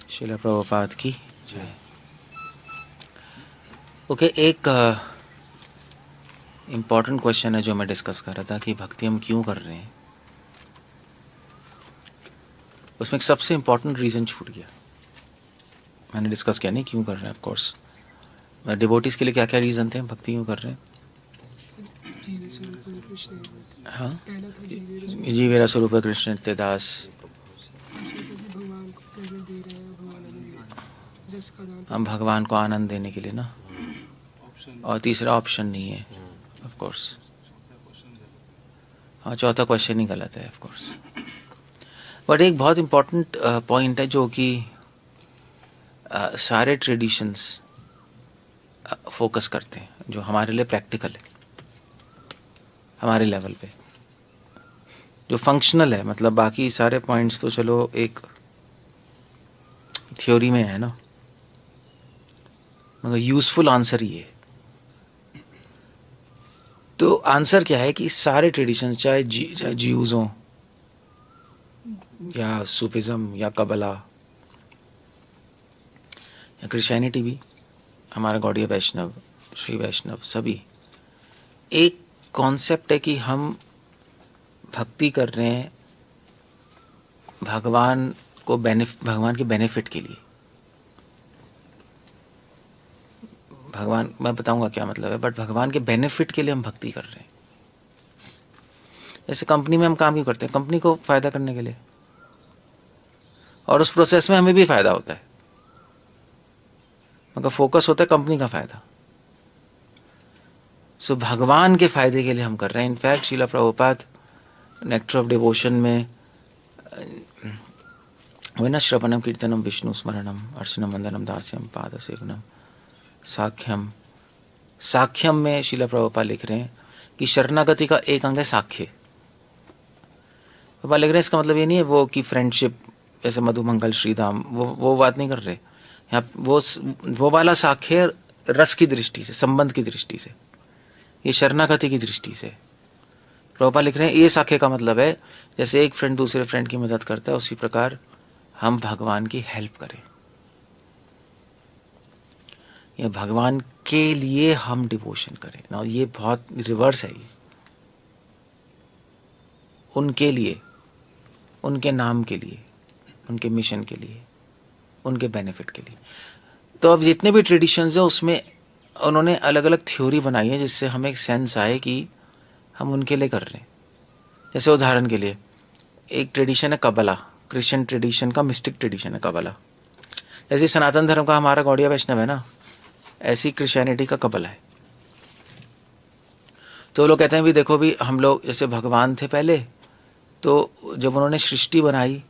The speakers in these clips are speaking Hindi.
शिला प्रभुपाद की जय। ओके, एक इम्पॉर्टेंट क्वेश्चन है जो मैं डिस्कस कर रहा था कि भक्ति हम क्यों कर रहे हैं। उसमें एक सबसे इम्पॉर्टेंट रीज़न छूट गया। मैंने डिस्कस किया नहीं क्यों कर रहे हैं। ऑफ कोर्स डिवोटीज़ के लिए क्या क्या रीज़न थे हम भक्ति क्यों कर रहे हैं। हाँ, जीवेरा स्वरूप कृष्ण नित्य दास, हम भगवान को आनंद देने के लिए ना, और तीसरा ऑप्शन नहीं है ऑफ कोर्स। हाँ, चौथा क्वेश्चन ही गलत है ऑफ कोर्स। बट एक बहुत इम्पॉर्टेंट पॉइंट है जो कि सारे ट्रेडिशंस फोकस करते हैं, जो हमारे लिए प्रैक्टिकल है, हमारे लेवल पे जो फंक्शनल है। मतलब बाकी सारे पॉइंट्स तो चलो एक थ्योरी में है ना, मगर यूजफुल आंसर ये है। तो आंसर क्या है कि सारे ट्रेडिशन, चाहे ज्यूज हों या सूफिज्म या कबला या क्रिश्चियनिटी भी, हमारा गौड़ीय वैष्णव, श्री वैष्णव, सभी एक कॉन्सेप्ट है कि हम भक्ति कर रहे हैं भगवान के बेनिफिट के लिए। भगवान, मैं बताऊंगा क्या मतलब है, बट भगवान के बेनिफिट के लिए हम भक्ति कर रहे हैं। जैसे कंपनी में हम काम क्यों करते हैं, कंपनी को फायदा करने के लिए, और उस प्रोसेस में हमें भी फायदा होता है, मगर फोकस होता है कंपनी का फायदा। सो भगवान के फायदे के लिए हम कर रहे हैं। In fact Shrila Prabhupada nectar of devotion में वही श्रवणम कीर्तनम विष्णु स्मरणम अर्चनम वंदनम दास्यम पाद सेवनम साख्यम। साख्यम में श्रीला प्रभुपाद लिख रहे हैं कि शरणागति का एक अंग है साख्य। प्रभुपाद लिख रहे हैं इसका मतलब ये नहीं है वो कि फ्रेंडशिप जैसे मधुमंगल श्रीधाम, वो बात नहीं कर रहे यहाँ। वो वाला साख्य रस की दृष्टि से, संबंध की दृष्टि से, ये शरणागति की दृष्टि से। प्रभुपाद लिख रहे हैं ये साख्य का मतलब है जैसे एक फ्रेंड दूसरे फ्रेंड की मदद करता है, उसी प्रकार हम भगवान की हेल्प करें। ये भगवान के लिए हम डिवोशन करें ना, ये बहुत रिवर्स है। ये उनके लिए, उनके नाम के लिए, उनके मिशन के लिए, उनके बेनिफिट के लिए। तो अब जितने भी ट्रेडिशंस हैं उसमें उन्होंने अलग अलग थ्योरी बनाई है जिससे हमें एक सेंस आए कि हम उनके लिए कर रहे हैं। जैसे उदाहरण के लिए एक ट्रेडिशन है कबला, क्रिश्चियन ट्रेडिशन का मिस्टिक ट्रेडिशन है कबला। जैसे सनातन धर्म का हमारा गौड़ीय वैष्णव है ना, ऐसी क्रिश्चियनिटी का कबला है। तो लोग कहते हैं भी देखो भी हम लोग जैसे भगवान थे पहले, तो जब उन्होंने सृष्टि बनाई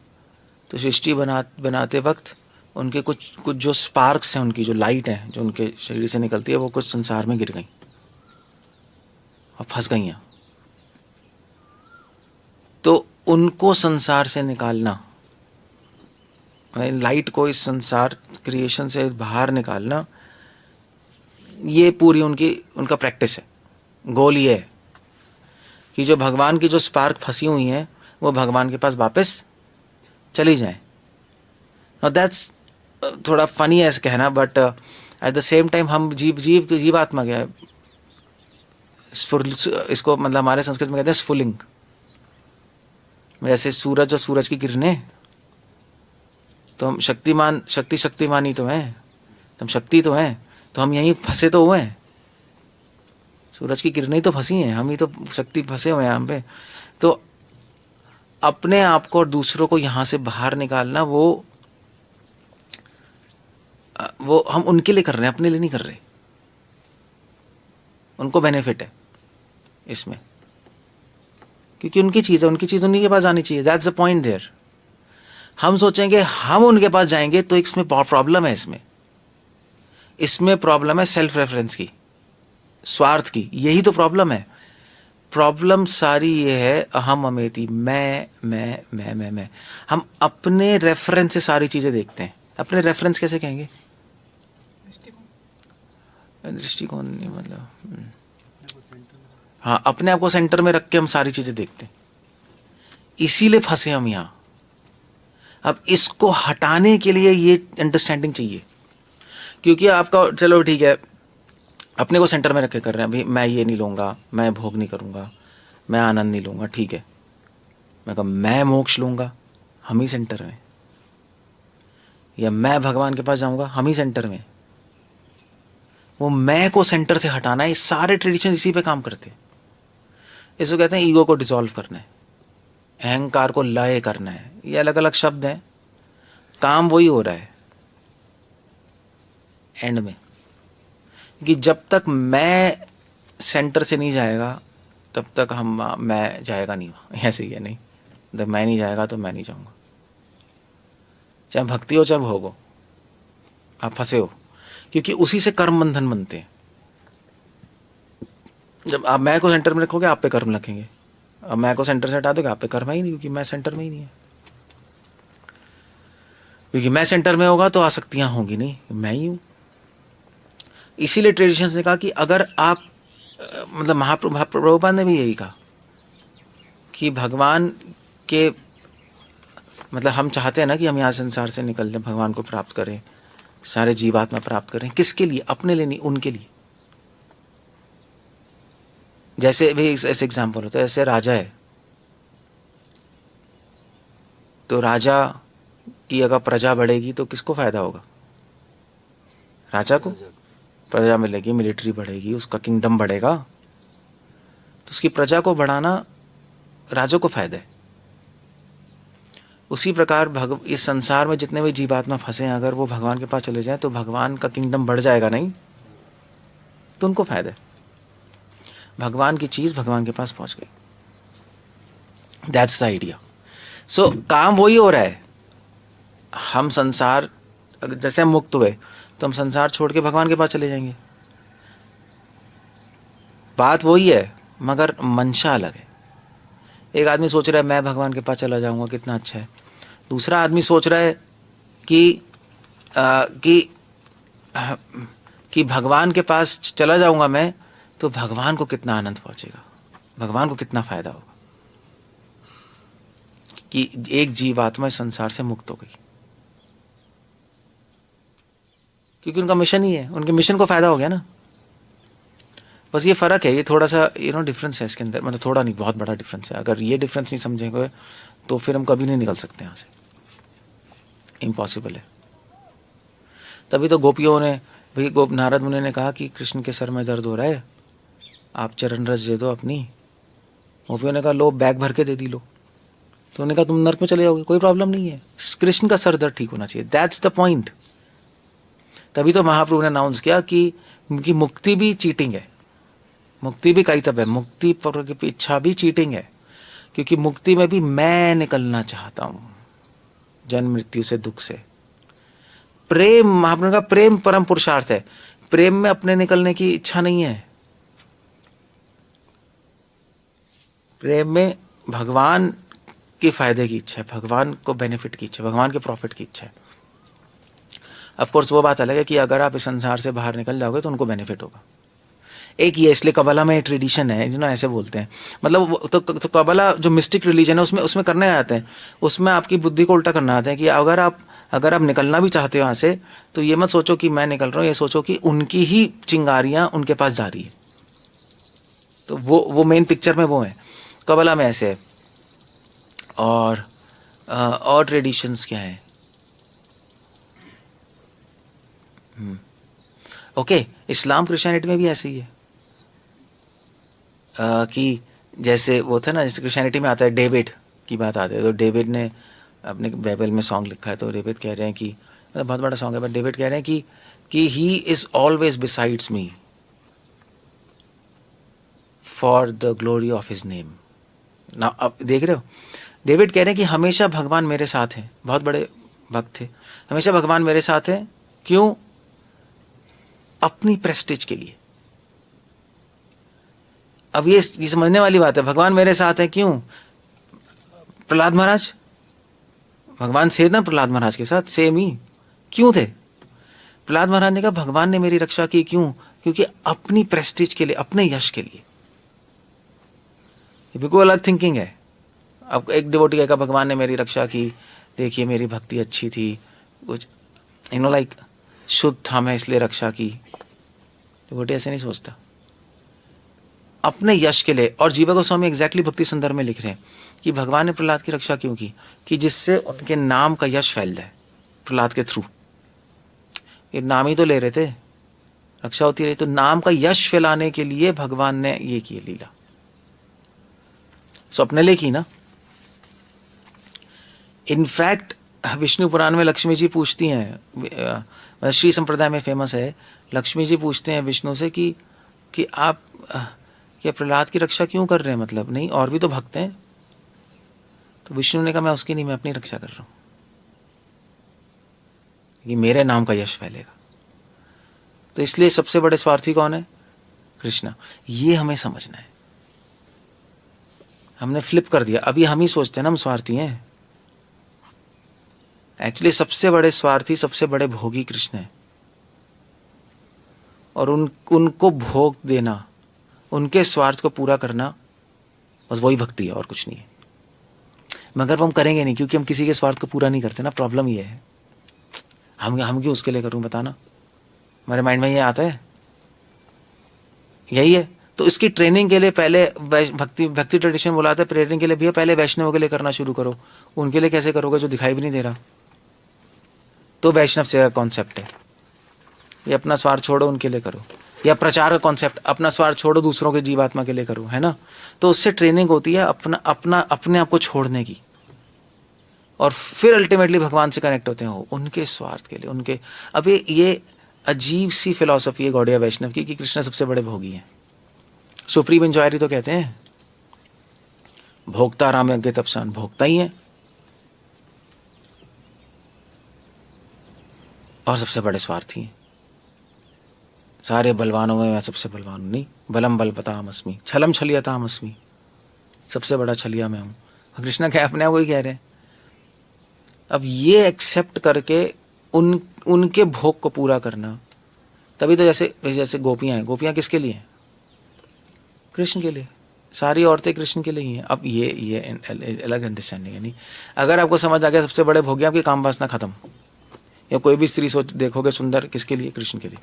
तो सृष्टि बनाते वक्त उनके कुछ जो स्पार्क्स हैं, उनकी जो लाइट है जो उनके शरीर से निकलती है, वो कुछ संसार में गिर गई और फंस गई हैं। तो उनको संसार से निकालना, लाइट को इस संसार क्रिएशन से बाहर निकालना, ये पूरी उनका प्रैक्टिस है। गोल ये है कि जो भगवान की जो स्पार्क फंसी हुई हैं वो भगवान के पास वापस चली जाए। नाउ दैट्स थोड़ा फनी है कहना, but at the same time हम जीवात्मा क्या है, इसको मतलब हमारे संस्कृत में कहते हैं स्फुलिंग। वैसे सूरज और सूरज की किरणें, तो हम शक्तिमान ही तो हैं, तो हम शक्ति तो हैं, तो हम यहीं फंसे तो हुए हैं। सूरज की किरणें ही तो फंसी हैं, हम ही तो शक्ति फंसे हुए हैं हम पे। तो अपने आप को और दूसरों को यहाँ से बाहर निकालना, वो हम उनके लिए कर रहे हैं, अपने लिए नहीं कर रहे। उनको बेनिफिट है इसमें, क्योंकि उनकी चीज़ है, उनकी चीज़ उन्हीं के पास आनी चाहिए। That's the point there. हम सोचेंगे हम उनके पास जाएंगे तो इसमें प्रॉब्लम है। इसमें प्रॉब्लम है सेल्फ रेफरेंस की, स्वार्थ की। यही तो प्रॉब्लम है। प्रॉब्लम सारी ये है अहम ममेति, मैं। हम अपने रेफरेंस से सारी चीज़ें देखते हैं। अपने रेफरेंस कैसे कहेंगे, दृष्टिकोण नहीं, मतलब हाँ, अपने आप को सेंटर में रख के हम सारी चीज़ें देखते हैं। इसीलिए फंसे हम यहाँ। अब इसको हटाने के लिए ये अंडरस्टैंडिंग चाहिए, क्योंकि आपका चलो ठीक है अपने को सेंटर में रख के कर रहे हैं, अभी मैं ये नहीं लूँगा, मैं भोग नहीं करूँगा, मैं आनंद नहीं लूँगा, ठीक है, मैं कहा मैं मोक्ष लूँगा, हम ही सेंटर में, या मैं भगवान के पास जाऊँगा, हम ही सेंटर में। वो मैं को सेंटर से हटाना है, ये सारे ट्रेडिशन इसी पे काम करते हैं। इसको कहते हैं ईगो को डिसॉल्व करना है, अहंकार को लय करना है। ये अलग अलग शब्द हैं, काम वही हो रहा है एंड में, कि जब तक मैं सेंटर से नहीं जाएगा तब तक मैं जाएगा नहीं वहाँ, ऐसे ही है नहीं, जब मैं नहीं जाएगा तो मैं नहीं जाऊँगा। चाहे भक्ति हो चाहे भोग हो, आप फंसे हो, क्योंकि उसी से कर्म बंधन बनते हैं। जब आप मैं को सेंटर में रखोगे आप पे कर्म लगेंगे, अब मैं को सेंटर से हटा दोगे आप पे कर्म ही नहीं, क्योंकि मैं सेंटर में ही नहीं है। क्योंकि मैं सेंटर में होगा तो आसक्तियां होंगी नहीं, मैं ही हूं। इसीलिए ट्रेडिशन ने कहा कि अगर आप मतलब महाप्रभुपाद ने भी यही कहा कि भगवान के मतलब हम चाहते हैं ना कि हम यहाँ संसार से निकल जाए, भगवान को प्राप्त करें, सारे जीवात्मा प्राप्त करें। किसके लिए? अपने लिए नहीं, उनके लिए। जैसे भी ऐसे एग्जाम्पल होता है, जैसे राजा है तो राजा की अगर प्रजा बढ़ेगी तो किसको फायदा होगा? राजा को प्रजा मिलेगी, मिलिट्री बढ़ेगी, उसका किंगडम बढ़ेगा, तो उसकी प्रजा को बढ़ाना राजा को फायदा है। उसी प्रकार इस संसार में जितने भी जीवात्मा फंसे हैं, अगर वो भगवान के पास चले जाएं तो भगवान का किंगडम बढ़ जाएगा नहीं, तो उनको फायदा है। भगवान की चीज भगवान के पास पहुंच गई। That's the idea. सो काम वही हो रहा है। हम संसार जैसे हम मुक्त हुए तो हम संसार छोड़ के भगवान के पास चले जाएंगे, बात वही है, मगर मंशा अलग है। एक आदमी सोच रहा है मैं भगवान के पास चला जाऊंगा, कितना अच्छा है। दूसरा आदमी सोच रहा है कि भगवान के पास चला जाऊंगा मैं तो भगवान को कितना आनंद पहुंचेगा, भगवान को कितना फायदा होगा, कि एक जीवात्मा संसार से मुक्त हो गई, क्योंकि उनका मिशन ही है, उनके मिशन को फायदा हो गया ना। बस ये फर्क है, ये थोड़ा सा डिफरेंस है इसके अंदर, मतलब थोड़ा नहीं, बहुत बड़ा डिफरेंस है। अगर ये डिफरेंस नहीं समझेंगे तो फिर हम कभी नहीं निकल सकते यहाँ से, इम्पॉसिबल है। तभी तो गोपियों ने भाई नारद मुनि ने कहा कि कृष्ण के सर में दर्द हो रहा है, आप चरण रस दे दो अपनी। गोपियों ने कहा लो बैग भर के दे दी लो, तो उन्होंने कहा तुम नर्क में चले जाओगे, कोई प्रॉब्लम नहीं है, कृष्ण का सर दर्द ठीक होना चाहिए, दैट्स द पॉइंट। तभी तो महाप्रभु ने अनाउंस किया कि मुक्ति भी चीटिंग है, मुक्ति भी काइतब है, मुक्ति पर की इच्छा भी चीटिंग है, क्योंकि मुक्ति में भी मैं निकलना चाहता हूं जन्म मृत्यु से, दुख से। प्रेम, महाप्रभु का प्रेम परम पुरुषार्थ है, प्रेम में अपने निकलने की इच्छा नहीं है। प्रेम में भगवान के फायदे की इच्छा है, भगवान को बेनिफिट की इच्छा, भगवान के प्रॉफिट की इच्छा है। ऑफ कोर्स वो बात अलग है कि अगर आप इस संसार से बाहर निकल जाओगे तो उनको बेनिफिट होगा। एक ये इसलिए कबला में ट्रेडिशन है, ऐसे बोलते हैं, मतलब तो कबला जो मिस्टिक रिलीजन है उसमें करने आते हैं, उसमें आपकी बुद्धि को उल्टा करना आता है कि अगर आप निकलना भी चाहते हो यहाँ से तो ये मत सोचो कि मैं निकल रहा हूँ, ये सोचो कि उनकी ही चिंगारियाँ उनके पास जा रही है। तो वो मेन पिक्चर में वो है, कबला में ऐसे है। और ट्रेडिशंस क्या है? ओके, इस्लाम क्रिश्चियनिटी में भी ऐसे ही है कि जैसे वो था ना, जैसे क्रिश्चियनिटी में आता है डेविड की बात आती है, तो डेविड ने अपने बाइबल में सॉन्ग लिखा है, तो डेविड कह रहे हैं कि मतलब बहुत बड़ा सॉन्ग है, बट डेविड कह रहे हैं कि he is always besides me for the glory of his name. ना अब देख रहे हो, डेविड कह रहे हैं कि हमेशा भगवान मेरे साथ हैं, बहुत बड़े भक्त थे, हमेशा भगवान मेरे साथ हैं। क्यों? अपनी प्रेस्टीज के लिए। अब ये समझने वाली बात है, भगवान मेरे साथ है क्यों? प्रहलाद महाराज, भगवान से ना प्रहलाद महाराज के साथ सेम ही क्यों थे? प्रहलाद महाराज ने कहा भगवान ने मेरी रक्षा की, क्यों? क्योंकि अपनी प्रेस्टीज के लिए, अपने यश के लिए। बिल्कुल अलग थिंकिंग है। अब एक डिवोटी कहेगा भगवान ने मेरी रक्षा की देखिए मेरी भक्ति अच्छी थी, कुछ लाइक शुद्ध था मैं इसलिए रक्षा की। डिवोटी ऐसे नहीं सोचता, अपने यश के लिए। और जीवा गोस्वामी एग्जैक्टली भक्ति संदर्भ में लिख रहे हैं कि भगवान ने प्रहलाद की रक्षा क्यों की, कि जिससे उनके नाम का यश फैल जाए प्रहलाद के थ्रू। ये नाम ही तो ले रहे थे, रक्षा होती रही, तो नाम का यश फैलाने के लिए भगवान ने ये की लीला। सो अपने लिए की ना। इनफैक्ट विष्णु पुराण में लक्ष्मी जी पूछती हैं, श्री संप्रदाय में फेमस है, लक्ष्मी जी पूछते हैं विष्णु से कि आप क्या प्रहलाद की रक्षा क्यों कर रहे हैं, मतलब नहीं और भी तो भक्त हैं। तो विष्णु ने कहा मैं उसकी नहीं, मैं अपनी रक्षा कर रहा हूं, कि मेरे नाम का यश फैलेगा। तो इसलिए सबसे बड़े स्वार्थी कौन है? कृष्णा। ये हमें समझना है। हमने फ्लिप कर दिया, अभी हम ही सोचते हैं ना हम स्वार्थी हैं। एक्चुअली सबसे बड़े स्वार्थी, सबसे बड़े भोगी कृष्ण है। और उनको भोग देना, उनके स्वार्थ को पूरा करना, बस वही भक्ति है और कुछ नहीं है। मगर वो हम करेंगे नहीं, क्योंकि हम किसी के स्वार्थ को पूरा नहीं करते ना। प्रॉब्लम ये है, हम क्यों उसके लिए करूं, बताना। हमारे माइंड में ये आता है, यही है। तो इसकी ट्रेनिंग के लिए पहले भक्ति ट्रेडिशन बुलाते हैं, ट्रेनिंग के लिए भी पहले वैष्णव के लिए करना शुरू करो। उनके लिए कैसे करोगे जो दिखाई भी नहीं दे रहा? तो वैष्णव से कॉन्सेप्ट है, ये अपना स्वार्थ छोड़ो उनके लिए करो। या प्रचार का कॉन्सेप्ट, अपना स्वार्थ छोड़ो दूसरों के जीवात्मा के लिए करो, है ना। तो उससे ट्रेनिंग होती है अपने आप को छोड़ने की, और फिर अल्टीमेटली भगवान से कनेक्ट होते हैं उनके स्वार्थ के लिए, उनके। अब ये अजीब सी फिलॉसफी है गौड़िया वैष्णव की कि कृष्ण सबसे बड़े भोगी हैं। सुप्रीम इंजॉयरी तो कहते हैं भोक्ता राम यज्ञ तपसान, भोक्ता ही है और सबसे बड़े स्वार्थी हैं। सारे बलवानों में मैं सबसे बलवान हूं, नहीं, बलम बलपताम अस्मि, छलम छलियताम अस्मि, सबसे बड़ा छलिया मैं हूं। कृष्ण क्या अपने आप वही कह रहे हैं। अब ये एक्सेप्ट करके उनके भोग को पूरा करना, तभी तो जैसे गोपियां हैं, गोपियां किसके लिए हैं? कृष्ण के लिए। सारी औरतें कृष्ण के लिए ही हैं। अब ये अलग अंडरस्टैंडिंग है। नहीं, अगर आपको समझ आ गया सबसे बड़े भोगी आपकी काम वासना खत्म। या कोई भी स्त्री सोच देखोगे सुंदर, किसके लिए? कृष्ण के लिए।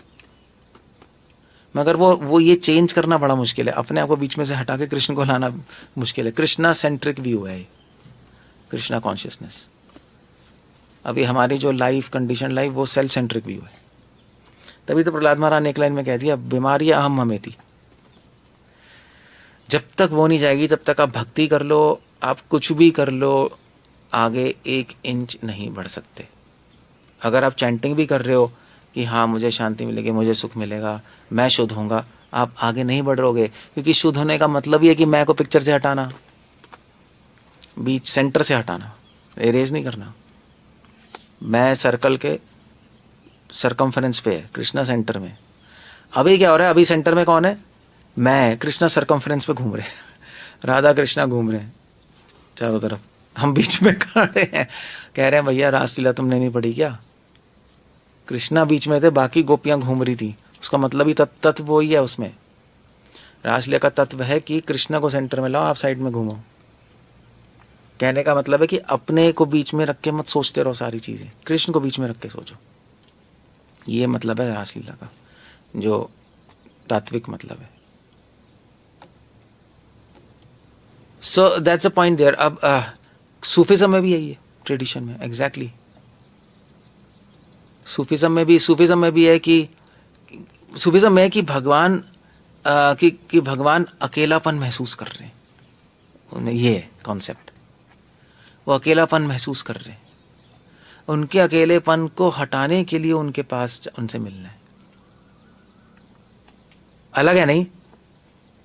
मगर वो ये चेंज करना बड़ा मुश्किल है, अपने आप को बीच में से हटा के कृष्ण को लाना मुश्किल है। कृष्णा सेंट्रिक व्यू है, कृष्णा कॉन्शियसनेस। अभी हमारी जो लाइफ, कंडीशन लाइफ, वो सेल्फ सेंट्रिक व्यू है। तभी तो प्रहलाद महाराज ने एक लाइन में कह दिया, बीमारी अहम हमेती। जब तक वो नहीं जाएगी तब तक आप भक्ति कर लो, आप कुछ भी कर लो, आगे 1 इंच नहीं बढ़ सकते। अगर आप चैंटिंग भी कर रहे हो कि हाँ मुझे शांति मिलेगी, मुझे सुख मिलेगा, मैं शुद्ध होऊंगा, आप आगे नहीं बढ़ रहोगे। क्योंकि शुद्ध होने का मतलब ही है कि मैं को पिक्चर से हटाना, बीच सेंटर से हटाना, एरेज नहीं करना। मैं सर्कल के सरकमफरेंस पे है, कृष्णा सेंटर में। अभी क्या हो रहा है? अभी सेंटर में कौन है? मैं। कृष्णा सरकमफरेंस पे घूम रहे हैं, राधा कृष्णा घूम रहे हैं चारों तरफ, हम बीच में खड़े हैं, कह रहे हैं भैया रासलीला तुमने नहीं पढ़ी क्या? कृष्णा बीच में थे, बाकी गोपियां घूम रही थी। उसका मतलब ही तत्व वही है उसमें। रासलीला का तत्व है कि कृष्णा को सेंटर में लाओ, आप साइड में घूमो। कहने का मतलब है कि अपने को बीच में रख के मत सोचते रहो सारी चीजें, कृष्ण को बीच में रख के सोचो। ये मतलब है रासलीला का, जो तात्विक मतलब है। So that's a point there. अब सूफिज्म में भी यही है, ट्रेडिशन में एग्जैक्टली। सूफिज्म में भी है कि सूफिज्म में कि भगवान कि भगवान अकेलापन महसूस कर रहे हैं। उन्हें ये कॉन्सेप्ट, वो अकेलापन महसूस कर रहे हैं, उनके अकेलेपन को हटाने के लिए उनके पास उनसे मिलना है। अलग है नहीं,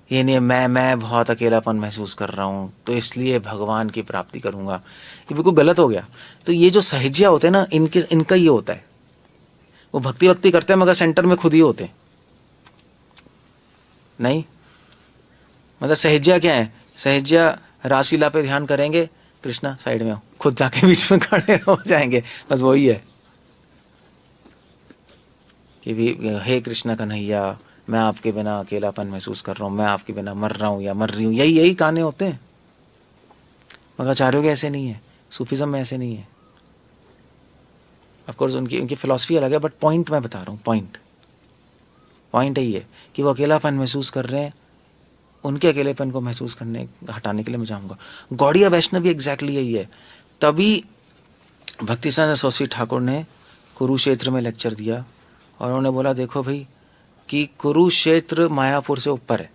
ये नहीं मैं बहुत अकेलापन महसूस कर रहा हूँ तो इसलिए भगवान की प्राप्ति करूँगा, ये बिल्कुल गलत हो गया। तो ये जो सहजिया होते हैं ना, इनका ये होता है, वो भक्ति करते हैं मगर सेंटर में खुद ही होते हैं। नहीं, मतलब सहजिया क्या है? सहजिया रासलीला पे ध्यान करेंगे, कृष्णा साइड में हो, खुद जाके बीच में खड़े हो जाएंगे, बस वही है कि भी हे कृष्णा कन्हैया, मैं आपके बिना अकेलापन महसूस कर रहा हूँ, मैं आपके बिना मर रहा हूँ या मर रही हूँ, यही गाने होते हैं। मगर आचार्यों के ऐसे नहीं है, सूफिज्म में ऐसे नहीं है। ऑफकोर्स उनकी उनकी फिलॉसफी अलग है, बट पॉइंट मैं बता रहा हूँ, पॉइंट यही है कि वो अकेलापन महसूस कर रहे हैं, उनके अकेलेपन को महसूस करने हटाने के लिए मैं चाहूँगा। गौड़िया वैष्णव भी एग्जैक्टली यही है। तभी भक्ति सिद्धांत सरस्वती ठाकुर ने कुरुक्षेत्र में लेक्चर दिया और उन्होंने बोला देखो भाई कि कुरुक्षेत्र मायापुर से ऊपर है।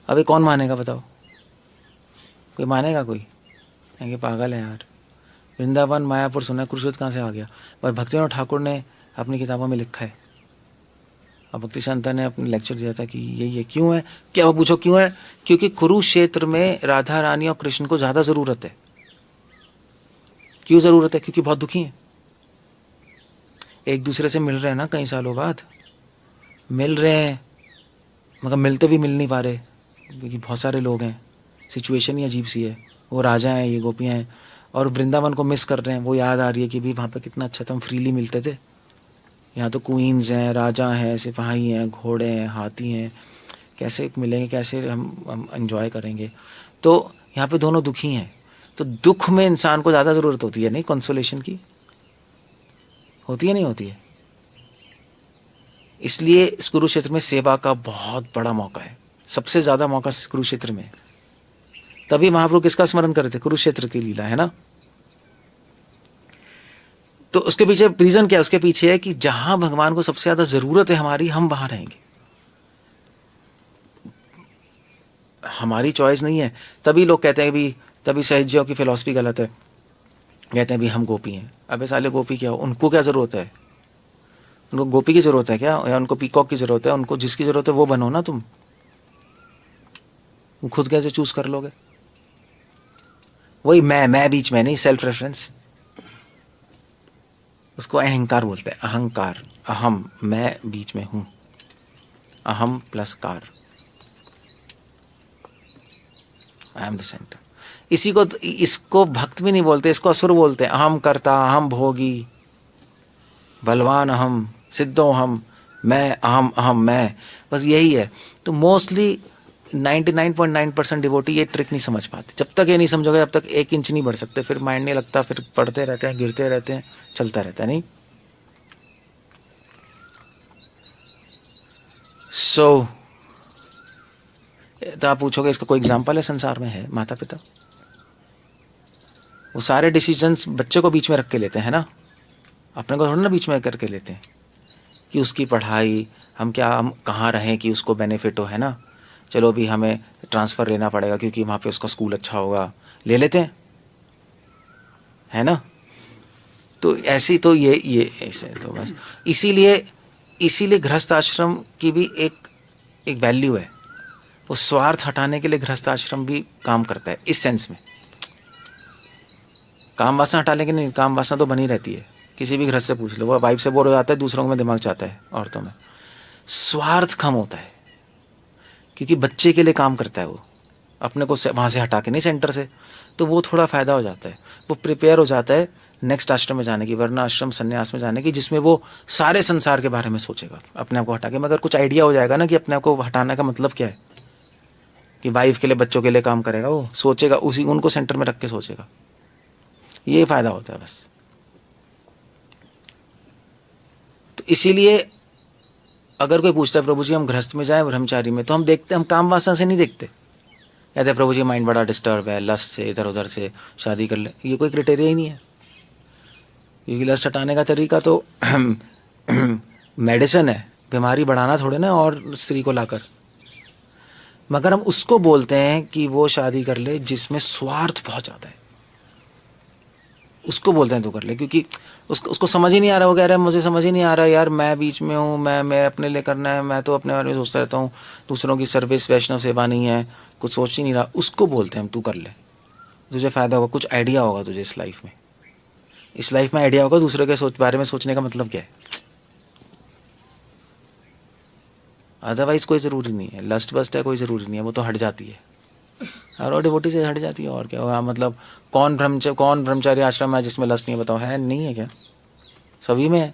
अभी कौन मानेगा बताओ? कोई मानेगा? कोई कहेंगे पागल है यार, वृंदावन मायापुर सुना, कुरुक्षेत्र कहाँ से आ गया? पर भक्तिनाथ ठाकुर ने अपनी किताबों में लिखा है और भक्ति संता ने अपने लेक्चर दिया था कि यही है। क्यों है? क्या वो पूछो क्यों है? क्योंकि कुरुक्षेत्र में राधा रानी और कृष्ण को ज़्यादा ज़रूरत है। क्यों ज़रूरत है? क्योंकि बहुत दुखी हैं, एक दूसरे से मिल रहे हैं ना, कई सालों बाद मिल रहे हैं, मगर मिलते भी मिल नहीं पा रहे क्योंकि बहुत सारे लोग हैं, सिचुएशन ही अजीब सी है। वो राजा हैं, ये गोपियाँ हैं, और वृंदावन को मिस कर रहे हैं। वो याद आ रही है कि भाई वहाँ पे कितना अच्छा था, हम फ्रीली मिलते थे। यहाँ तो क्वींस हैं, राजा हैं, सिपाही हैं, घोड़े हैं, हाथी हैं, कैसे मिलेंगे, कैसे हम एंजॉय करेंगे? तो यहाँ पे दोनों दुखी हैं। तो दुख में इंसान को ज़्यादा ज़रूरत होती है नहीं कंसोलेशन की? होती है नहीं होती है? इसलिए इस कुरुक्षेत्र में सेवा का बहुत बड़ा मौका है, सबसे ज़्यादा मौका कुरुक्षेत्र में। तभी महाप्रभु किसका स्मरण कर रहे थे? कुरुक्षेत्र की लीला है ना। तो उसके पीछे रीजन क्या है? उसके पीछे है कि जहां भगवान को सबसे ज़्यादा ज़रूरत है हमारी, हम वहां रहेंगे। हमारी चॉइस नहीं है। तभी लोग कहते हैं भी, तभी सहजियों की फिलॉसफी गलत है, कहते हैं भी हम गोपी हैं। अबे साले गोपी क्या हो? उनको क्या ज़रूरत है? उनको गोपी की ज़रूरत है क्या? या उनको पीकॉक की ज़रूरत है? उनको जिसकी ज़रूरत है वो बनो ना। तुम खुद कैसे चूज कर लोगे? वही मैं बीच में नहीं, सेल्फ रेफरेंस, उसको अहंकार बोलते हैं। अहंकार, अहम, मैं बीच में हूं, अहम plus car, I am the centre. इसको भक्त भी नहीं बोलते, इसको असुर बोलते हैं। अहम कर्ता, अहम भोगी, बलवान अहम, सिद्धो हम, मैं अहम, अहम मैं, बस यही है। तो मोस्टली 99.9% डिवोटी ये ट्रिक नहीं समझ पाते। जब तक ये नहीं समझोगे तब तक 1 इंच नहीं बढ़ सकते, फिर माइंड नहीं लगता, फिर पढ़ते रहते हैं, गिरते रहते हैं, चलता रहता है। नहीं सो तो आप पूछोगे इसका कोई एग्जाम्पल है संसार में? है माता पिता, वो सारे डिसीजंस बच्चे को बीच में रख के लेते हैं ना, अपने को थोड़ा ना बीच में करके लेते हैं कि उसकी पढ़ाई, हम कहाँ रहें कि उसको बेनिफिट हो, है ना। चलो भी हमें ट्रांसफ़र लेना पड़ेगा क्योंकि वहाँ पे उसका स्कूल अच्छा होगा, ले लेते हैं, है ना। तो ऐसी तो ये ऐसे तो बस इसीलिए गृहस्थ आश्रम की भी एक वैल्यू है। वो स्वार्थ हटाने के लिए गृहस्थ आश्रम भी काम करता है इस सेंस में। काम वासना हटाने के नहीं, काम वासना तो बनी रहती है। किसी भी गृहस्थ से पूछ लो, वो वाइफ से बोर हो जाता है, दूसरों में दिमाग चाहता है, औरतों में। स्वार्थ कम होता है क्योंकि बच्चे के लिए काम करता है वो, अपने को वहाँ से हटा के नहीं, सेंटर से। तो वो थोड़ा फ़ायदा हो जाता है, वो प्रिपेयर हो जाता है नेक्स्ट आश्रम में जाने की, वरना आश्रम संन्यास में जाने की, जिसमें वो सारे संसार के बारे में सोचेगा अपने आप को हटा के। मगर कुछ आइडिया हो जाएगा ना कि अपने आप को हटाने का मतलब क्या है, कि वाइफ के लिए, बच्चों के लिए काम करेगा, वो सोचेगा, उनको सेंटर में रख के सोचेगा। ये फ़ायदा होता है बस। तो इसीलिए अगर कोई पूछता है प्रभु जी हम गृहस्थ में जाएं ब्रह्मचारी में, तो हम देखते, हम काम वासना से नहीं देखते। कहते हैं प्रभु जी माइंड बड़ा डिस्टर्ब है, लस्ट से, इधर उधर से, शादी कर ले, ये कोई क्राइटेरिया ही नहीं है। क्योंकि लस्ट हटाने का तरीका तो मेडिसिन है, बीमारी बढ़ाना थोड़े ना, और स्त्री को लाकर। मगर हम उसको बोलते हैं कि वो शादी कर ले जिसमें स्वार्थ बहुत ज़्यादा है, उसको बोलते हैं तो कर ले। क्योंकि उसको समझ ही नहीं आ रहा, वो कह रहा है मुझे समझ ही नहीं आ रहा यार, मैं बीच में हूँ, मैं अपने लिए करना है, मैं तो अपने बारे में सोचता रहता हूँ, दूसरों की सर्विस, वैष्णव सेवा नहीं है, कुछ सोच ही नहीं रहा। उसको बोलते हैं हम तू कर ले, तुझे फ़ायदा होगा, कुछ आइडिया होगा तुझे इस लाइफ में, इस लाइफ में आइडिया होगा। दूसरे के बारे में सोचने का मतलब क्या है? अदरवाइज कोई ज़रूरी नहीं है। लस्ट वस्ट है, कोई ज़रूरी नहीं है, वो तो हट जाती है, और डिवोटी से हट जाती है। और क्या होगा? मतलब कौन ब्रह्मचारी आश्रम है जिसमें लस्ट नहीं? बताओ, है नहीं है क्या? सभी में है।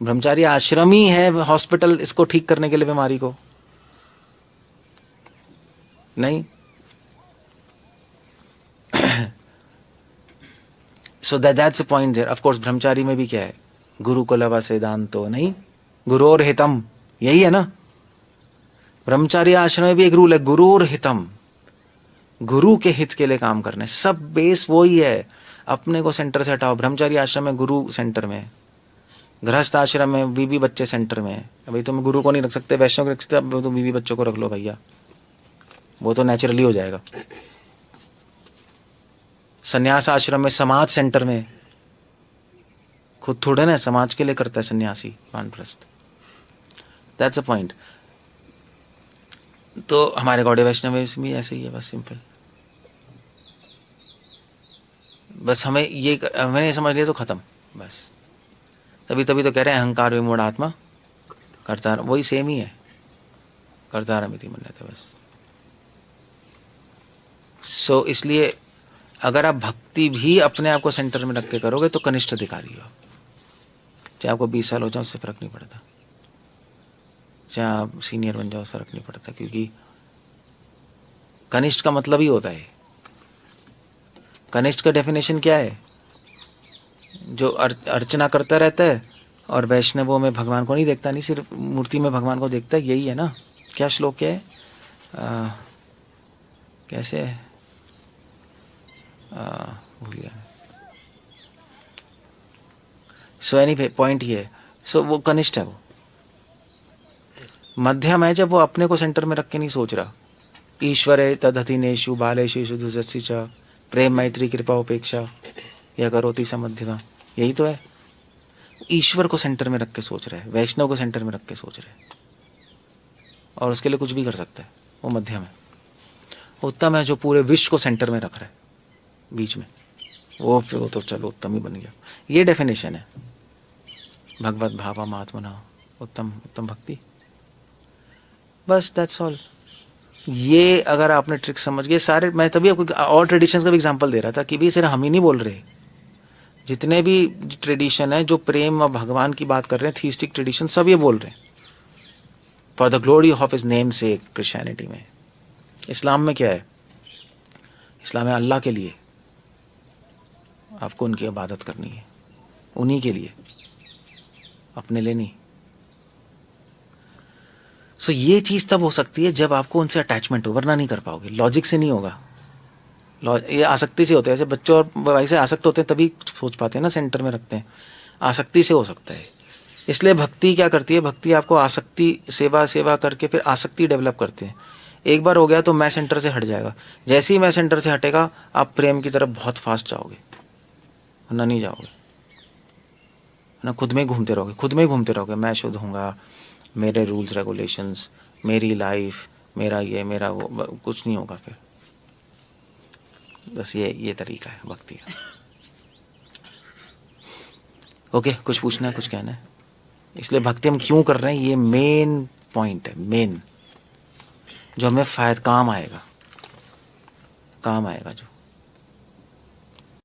ब्रह्मचारी आश्रम ही है हॉस्पिटल इसको ठीक करने के लिए, बीमारी को। नहीं so that's a point there. Of course ब्रह्मचारी में भी क्या है, गुरुकुलव सिद्धांतो नहीं, गुरोर हितम, यही है ना. ब्रह्मचारी आश्रम में भी एक रूल है, गुरुर हितम, गुरु के हित के लिए काम करने. सब बेस वही है. अपने को सेंटर से हटाओ. ब्रह्मचारी आश्रम में गुरु सेंटर में, गृहस्थ आश्रम में बीवी बच्चे सेंटर में. अभी तुम गुरु को नहीं रख सकते, वैष्णव को रख सकते, अब तो बीवी बच्चों को रख लो भैया, वो तो नेचुरली हो जाएगा. संन्यास आश्रम में, समाज सेंटर में, खुद थोड़े ना समाज के लिए करता है सन्यासी वानप्रस्थ. That's a point. तो हमारे गौड़े वैष्णव में भी ऐसे ही है, बस सिंपल. बस हमें ये समझ लिया तो खत्म बस. तभी तो कह रहे हैं अहंकार विमूढ़ आत्मा करता, वही सेम ही है, करता रमिति मन्यते बस. सो इसलिए अगर आप भक्ति भी अपने आप को सेंटर में रख के करोगे तो कनिष्ठ अधिकारी हो. चाहे आपको 20 साल हो जाए उससे फर्क नहीं पड़ता, चाहे आप सीनियर बन जाओ फर्क नहीं पड़ता, क्योंकि कनिष्ठ का मतलब ही होता है. कनिष्ठ का डेफिनेशन क्या है, जो अर्चना करता रहता है और वैष्णवों में भगवान को नहीं देखता, नहीं सिर्फ मूर्ति में भगवान को देखता है. यही है ना. क्या श्लोक क्या है, कैसे है, भूल गया. सो एनीवे पॉइंट ये है. सो वो कनिष्ठ है. वो मध्यम है जब वो अपने को सेंटर में रख के नहीं सोच रहा. ईश्वरे तदधिनेषु बालेषु सुदुजस्सी च प्रेम मैत्री कृपा उपेक्षा या करोति स मध्यमा. यही तो है. ईश्वर को सेंटर में रख के सोच रहे हैं, वैष्णव को सेंटर में रख के सोच रहे हैं, और उसके लिए कुछ भी कर सकता है. वो मध्यम है. उत्तम है जो पूरे विश्व को सेंटर में रख रहा है बीच में, वो फिर वो तो चलो उत्तम ही बन गया. ये डेफिनेशन है भगवत भावम आत्मना, उत्तम उत्तम भक्ति. बस दैट्स ऑल. ये अगर आपने ट्रिक समझ गए सारे, मैं तभी आपको और ट्रेडिशंस का भी एग्जांपल दे रहा था कि भी सिर्फ हम ही नहीं बोल रहे, जितने भी ट्रेडिशन है जो प्रेम और भगवान की बात कर रहे हैं, थीस्टिक ट्रेडिशन, सब ये बोल रहे हैं for the glory of his name से. क्रिश्चियनिटी में, इस्लाम में क्या है, इस्लाम में अल्लाह के लिए आपको उनकी इबादत करनी है, उन्हीं के लिए, अपने लिए नहीं. सो ये चीज़ तब हो सकती है जब आपको उनसे अटैचमेंट हो, वरना नहीं कर पाओगे. लॉजिक से नहीं होगा. ये आसक्ति से होता है. ऐसे बच्चों और भाई से आसक्त होते हैं तभी सोच पाते हैं ना, सेंटर में रखते हैं. आसक्ति से हो सकता है. इसलिए भक्ति क्या करती है, भक्ति आपको आसक्ति सेवा करके फिर आसक्ति डेवलप करते हैं. एक बार हो गया तो मैं सेंटर से हट जाएगा. जैसे ही मैं सेंटर से हटेगा आप प्रेम की तरफ बहुत फास्ट जाओगे, वरना नहीं जाओगे ना. खुद में घूमते रहोगे. मैं शुद्ध हूँगा, मेरे रूल्स रेगुलेशंस, मेरी लाइफ, मेरा ये मेरा वो, कुछ नहीं होगा फिर. बस ये तरीका है भक्ति का. ओके, कुछ पूछना है, कुछ कहना है? इसलिए भक्ति हम क्यों कर रहे हैं, ये मेन पॉइंट है, मेन जो हमें काम आएगा जो